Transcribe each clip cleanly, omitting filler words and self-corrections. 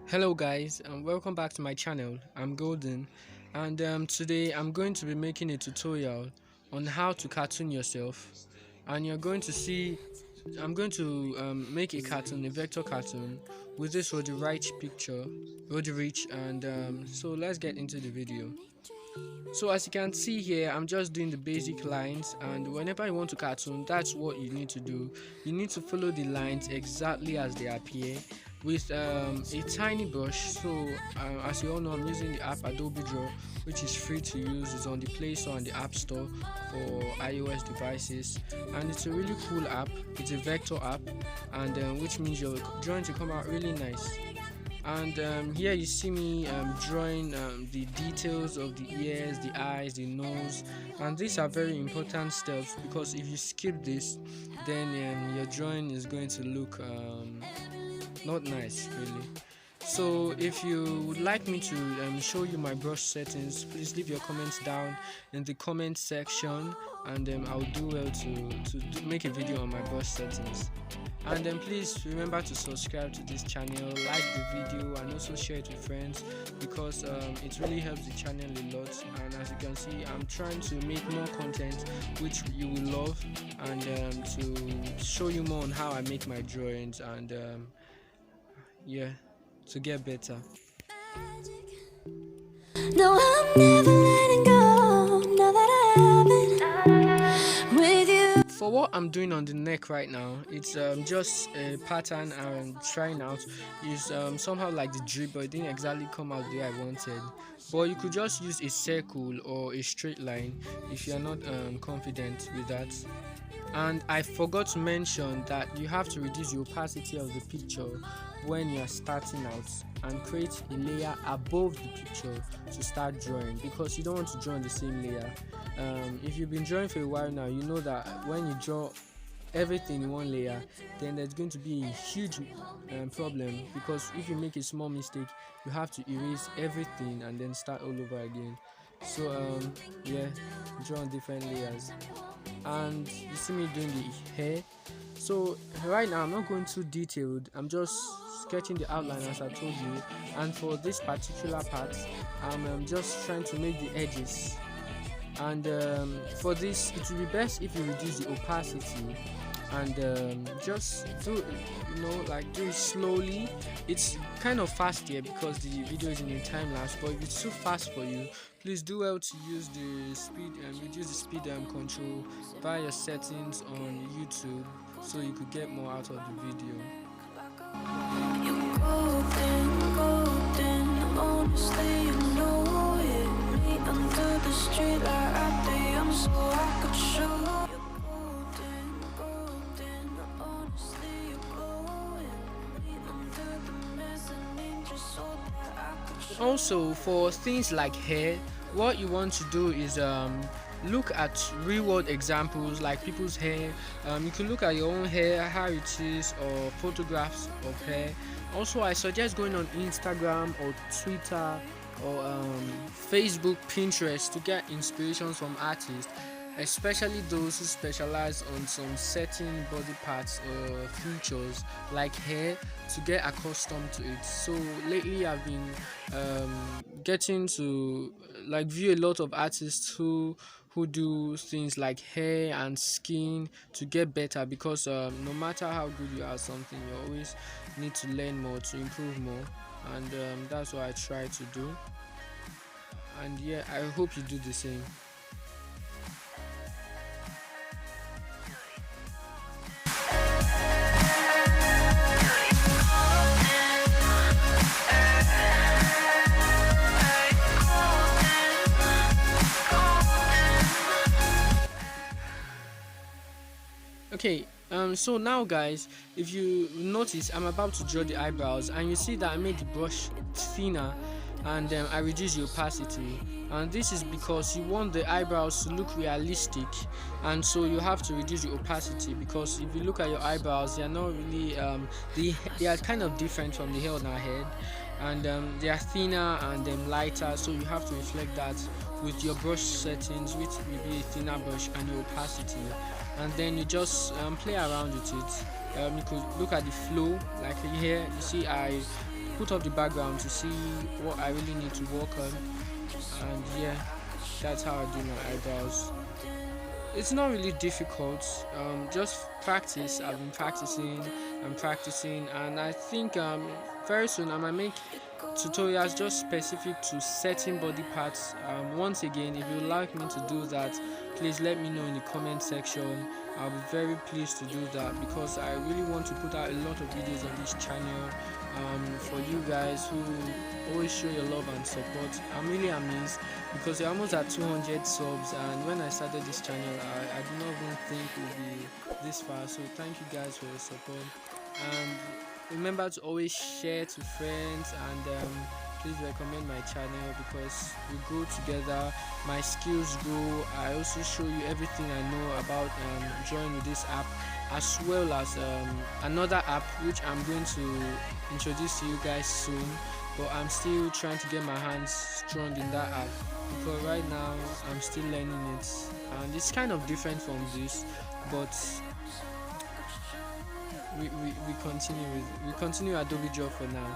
Hello guys, and welcome back to my channel. I'm Golden, and today I'm going to be making a tutorial on how to cartoon yourself. And you're going to see I'm going to make a cartoon, a vector cartoon, with this Roddy Ricch picture, Roddy Ricch, and so let's get into the video. So as you can see here, I'm just doing the basic lines, and whenever you want to cartoon, that's what you need to do. You need to follow the lines exactly as they appear with a tiny brush. So as you all know, I'm using the app Adobe Draw, which is free to use. It's on the Play Store and the App Store for iOS devices, and it's a really cool app. It's a vector app, and which means your drawings will come out really nice. And here you see me drawing the details of the ears, the eyes, the nose, and these are very important steps, because if you skip this, then your drawing is going to look not nice really. So if you would like me to show you my brush settings, please leave your comments down in the comment section, and I'll do well to make a video on my brush settings. And then please remember to subscribe to this channel, like the video, and also share it with friends, because it really helps the channel a lot. And as you can see, I'm trying to make more content which you will love, and to show you more on how I make my drawings, and yeah, to get better. No, I'm never letting go, now that I have it with you. For what I'm doing on the neck right now, it's just a pattern I'm trying out. It's somehow like the drip, but it didn't exactly come out the way I wanted. But you could just use a circle or a straight line if you're not confident with that. And I forgot to mention that you have to reduce the opacity of the picture when you're starting out, and create a layer above the picture to start drawing, because you don't want to draw on the same layer. If you've been drawing for a while now, you know that when you draw everything in one layer, then there's going to be a huge problem, because if you make a small mistake, you have to erase everything and then start all over again. So yeah, draw on different layers. And you see me doing the hair. So right now I'm not going too detailed, I'm just sketching the outline as I told you. And for this particular part, I'm just trying to make the edges. And for this, it will be best if you reduce the opacity, and just do do it slowly. It's kind of fast here because the video is in a time lapse, but if it's too fast for you, please do well to use the speed and reduce the speed control via your settings on YouTube, so you could get more out of the video. You're golden, golden, honestly you know it. Me under the street like I am, so I could show. You're golden, golden, honestly you're glowing. Me under the mezzanine just so that I could show. Also, for things like hair, what you want to do is look at real world examples like people's hair. You can look at your own hair, how it is, or photographs of hair. Also, I suggest going on Instagram or Twitter or Facebook, Pinterest to get inspirations from artists, especially those who specialize on some certain body parts or features like hair, to get accustomed to it. So lately I've been getting to view a lot of artists who do things like hair and skin to get better, because no matter how good you are at something, you always need to learn more to improve more, and that's what I try to do. And yeah, I hope you do the same. Okay, so now guys, if you notice, I'm about to draw the eyebrows, and you see that I made the brush thinner, and I reduced the opacity, and this is because you want the eyebrows to look realistic, and so you have to reduce the opacity, because if you look at your eyebrows, they are not really they are kind of different from the hair on our head, and they are thinner and lighter, so you have to reflect that with your brush settings, which will be a thinner brush, and your opacity. and then you just play around with it. You could look at the flow, like here you see I put up the background to see what I really need to work on, and yeah, that's how I do my eyebrows. It's not really difficult, just practice. I've been practicing and practicing, and I think very soon I might make tutorials just specific to certain body parts. Once again, if you'd like me to do that, please let me know in the comment section. I'll be very pleased to do that, because I really want to put out a lot of videos on this channel, for you guys who always show your love and support. I'm really amazed, because we're almost at 200 subs, and when I started this channel I did not even think it would be this far. So thank you guys for your support, and remember to always share to friends, and please recommend my channel, because we grow together, my skills grow. I also show you everything I know about drawing with this app, as well as another app which I'm going to introduce to you guys soon, but I'm still trying to get my hands strong in that app, because right now I'm still learning it, and it's kind of different from this, but we continue Adobe Draw for now.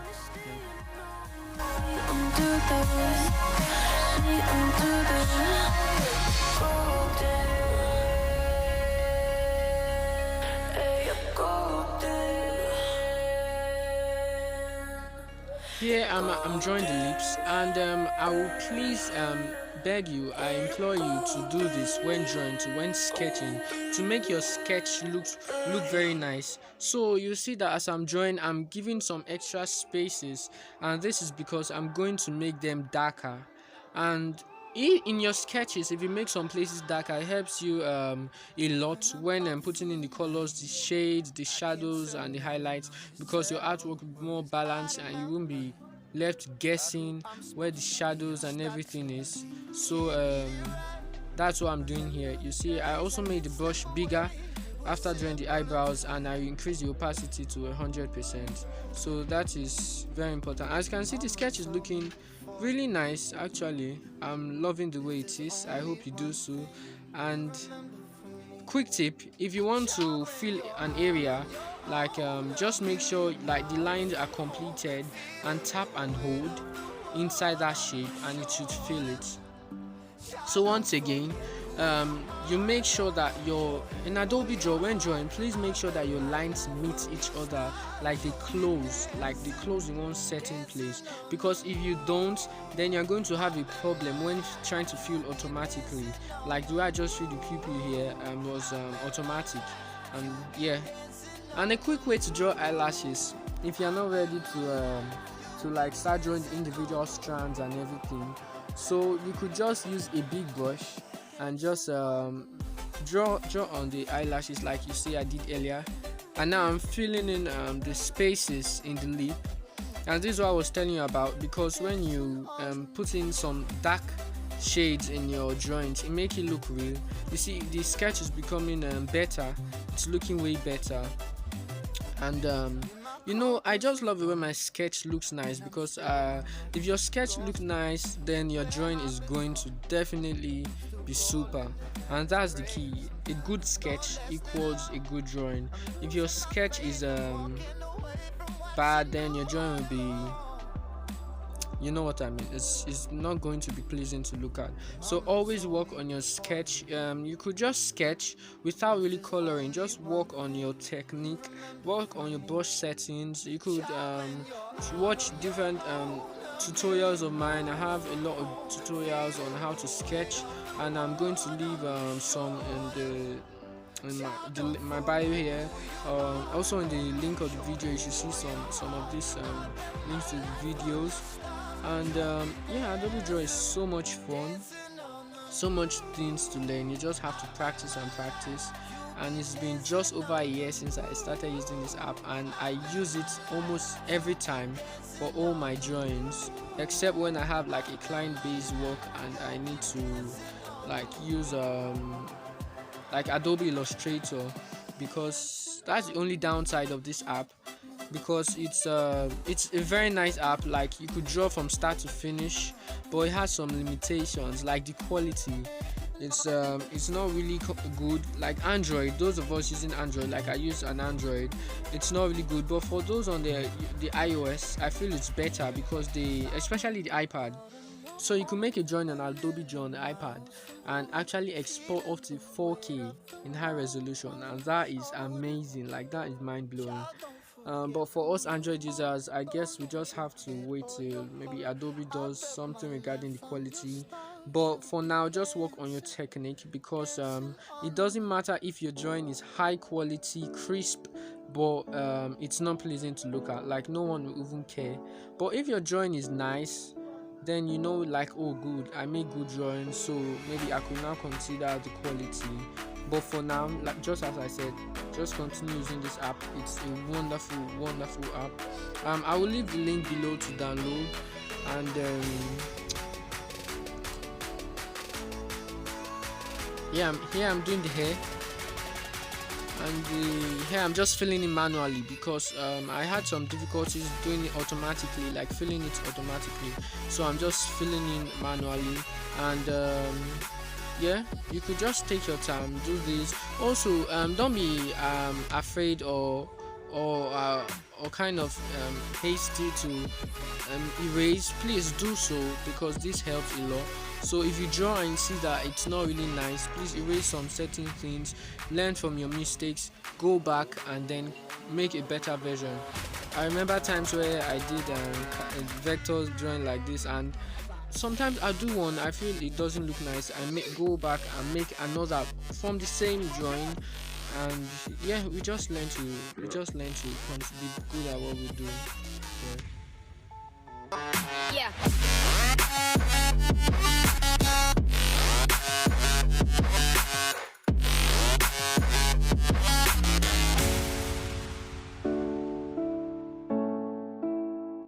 Here I'm drawing the lips, and I will please beg you, I implore you to do this when drawing, when sketching, to make your sketch look very nice. So you see that as I'm drawing, I'm giving some extra spaces, and this is because I'm going to make them darker. And in your sketches, if you make some places darker, it helps you a lot when putting in the colors, the shades, the shadows, and the highlights, because your artwork will be more balanced, and you won't be left guessing where the shadows and everything is. So that's what I'm doing here. You see, I also made the brush bigger after doing the eyebrows, and I increased the opacity to 100%. So that is very important. As you can see, the sketch is looking really nice. Actually, I'm loving the way it is. I hope you do so. And quick tip, if you want to fill an area, like just make sure like the lines are completed, and tap and hold inside that shape, and it should fill it. So once again, you make sure that in Adobe Draw, when drawing, please make sure that your lines meet each other, like they close in one certain place, because if you don't, then you're going to have a problem when trying to fill automatically. Like the way I just filled the pupil here was automatic. And yeah, and a quick way to draw eyelashes, if you're not ready to like start drawing individual strands and everything, so you could just use a big brush and just draw on the eyelashes like you see I did earlier. And now I'm filling in the spaces in the lip, and this is what I was telling you about, because when you put in some dark shades in your drawings, it makes it look real. You see, the sketch is becoming better. It's looking way better. And you know, I just love it when my sketch looks nice, because if your sketch looks nice, then your drawing is going to definitely be super. And that's the key. A good sketch equals a good drawing. If your sketch is bad, then your drawing will be, you know what I mean, it's not going to be pleasing to look at. So always work on your sketch. You could just sketch without really coloring, just work on your technique, work on your brush settings. You could watch different tutorials of mine. I have a lot of tutorials on how to sketch, and I'm going to leave some in my bio here. Also in the link of the video, you should see some of these links to the videos. And yeah, Adobe Draw is so much fun, so much things to learn. You just have to practice and practice. And it's been just over a year since I started using this app, and I use it almost every time for all my drawings, except when I have like a client-based work and I need to like use like Adobe Illustrator, because that's the only downside of this app, because it's a very nice app. Like you could draw from start to finish, but it has some limitations, like the quality. it's not really good like Android. Those of us using Android, like I use an Android, it's not really good. But for those on the iOS, I feel it's better because especially the iPad. So you can make a drawing on Adobe Draw on the iPad and actually export up to 4K in high resolution, and that is amazing. Like that is mind blowing. But for us Android users, I guess we just have to wait till maybe Adobe does something regarding the quality. But for now, just work on your technique because it doesn't matter if your drawing is high quality, crisp, but it's not pleasing to look at. Like no one will even care. But if your drawing is nice, then you know, like, oh good, I make good drawings, so maybe I could now consider the quality. But for now, like just as I said, just continue using this app. It's a wonderful app. I will leave the link below to download. And I'm doing the hair, and the hair I'm just filling in manually because I had some difficulties doing it automatically, like filling it automatically. So I'm just filling in manually. And you could just take your time, do this. Also, don't be afraid or kind of hasty to erase. Please do so because this helps a lot. So if you draw and see that it's not really nice, please erase some certain things, learn from your mistakes, go back and then make a better version. I remember times where I did vectors drawing like this, and sometimes I do one, I feel it doesn't look nice, I go back and make another from the same drawing. And we just learn to be good at what we do. Yeah.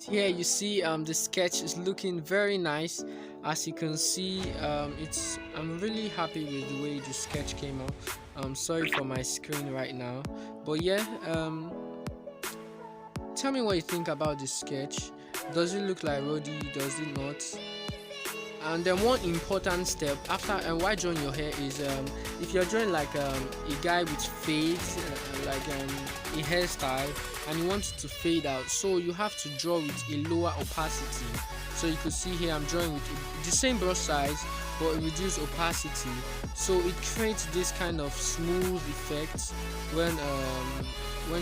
Here you see the sketch is looking very nice. As you can see, I'm really happy with the way the sketch came out. I'm sorry for my screen right now, but tell me what you think about this sketch. Does it look like Roddy? Does it not? And then one important step after while drawing your hair is if you're drawing like a guy with fades, like a hairstyle, and you want it to fade out, so you have to draw with a lower opacity. So you could see here I'm drawing with the same brush size but reduced opacity, so it creates this kind of smooth effect when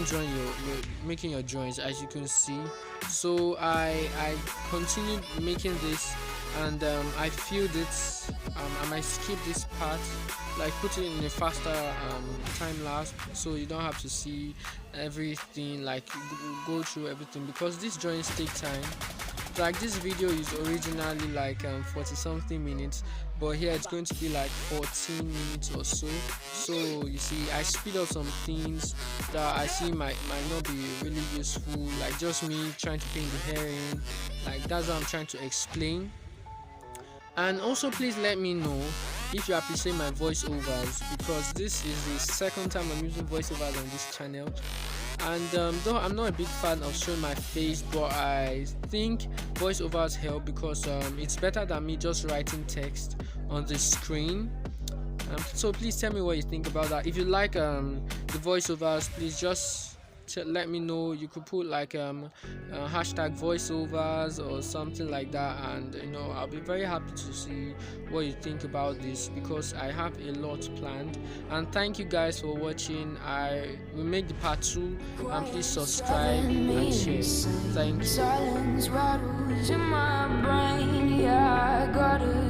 drawing making your drawings, as you can see. So I continued making this, and I feel that I might skip this part, like put it in a faster time lapse, so you don't have to see everything, like go through everything, because these drawings take time. Like this video is originally like 40 something minutes, but here it's going to be like 14 minutes or so. So you see, I speed up some things that I see might not be really useful, like just me trying to paint the hair in, like that's what I'm trying to explain. And also please let me know if you appreciate my voiceovers, because this is the second time I'm using voiceovers on this channel. And though I'm not a big fan of showing my face, but I think voiceovers help because it's better than me just writing text on the screen. So please tell me what you think about that. If you like the voiceovers, please just let me know. You could put like hashtag voiceovers or something like that, and I'll be very happy to see what you think about this, because I have a lot planned. And thank you guys for watching. I will make the part 2, and please subscribe and share. Thank you.